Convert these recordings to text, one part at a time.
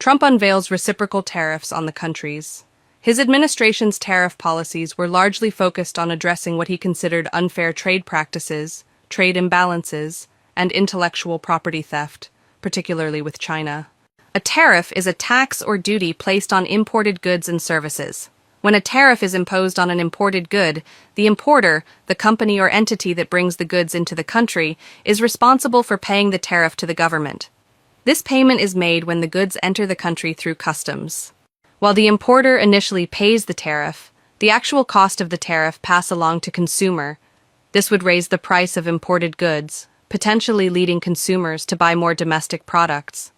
Trump unveils reciprocal tariffs on the countries. His administration's tariff policies were largely focused on addressing what he considered unfair trade practices, trade imbalances, and intellectual property theft, particularly with China. A tariff is a tax or duty placed on imported goods and services. When a tariff is imposed on an imported good, the importer, the company or entity that brings the goods into the country, is responsible for paying the tariff to the government. This payment is made when the goods enter the country through customs. While the importer initially pays the tariff, the actual cost of the tariff pass along to consumer. This would raise the price of imported goods, potentially leading consumers to buy more domestic products.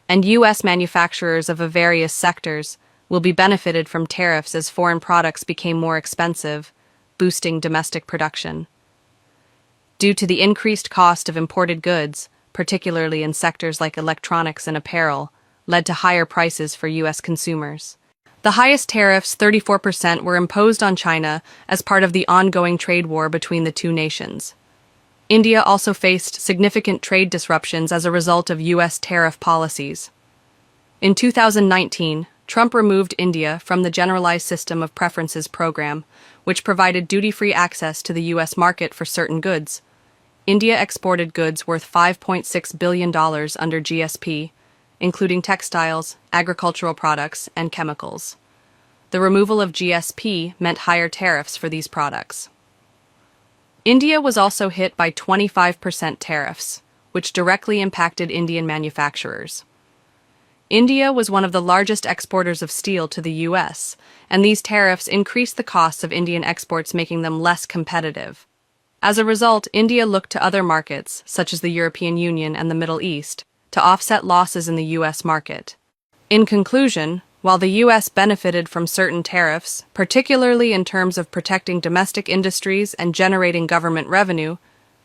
And U.S. manufacturers of various sectors will be benefited from tariffs as foreign products became more expensive, boosting domestic production. Due to the increased cost of imported goods, particularly in sectors like electronics and apparel, led to higher prices for U.S. consumers. The highest tariffs, 34%, were imposed on China as part of the ongoing trade war between the two nations. India also faced significant trade disruptions as a result of U.S. tariff policies. In 2019, Trump removed India from the Generalized System of Preferences program, which provided duty-free access to the U.S. market for certain goods. India exported goods worth $5.6 billion under GSP, including textiles, agricultural products, and chemicals. The removal of GSP meant higher tariffs for these products. India was also hit by 25% tariffs, which directly impacted Indian manufacturers. India was one of the largest exporters of steel to the U.S., and these tariffs increased the costs of Indian exports, making them less competitive. As a result, India looked to other markets, such as the European Union and the Middle East, to offset losses in the U.S. market. In conclusion, while the U.S. benefited from certain tariffs, particularly in terms of protecting domestic industries and generating government revenue,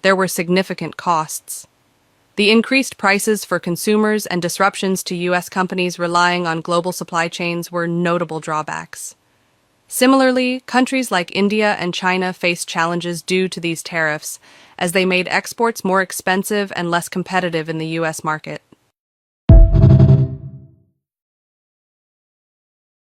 there were significant costs. The increased prices for consumers and disruptions to U.S. companies relying on global supply chains were notable drawbacks. Similarly, countries like India and China faced challenges due to these tariffs, as they made exports more expensive and less competitive in the U.S. market.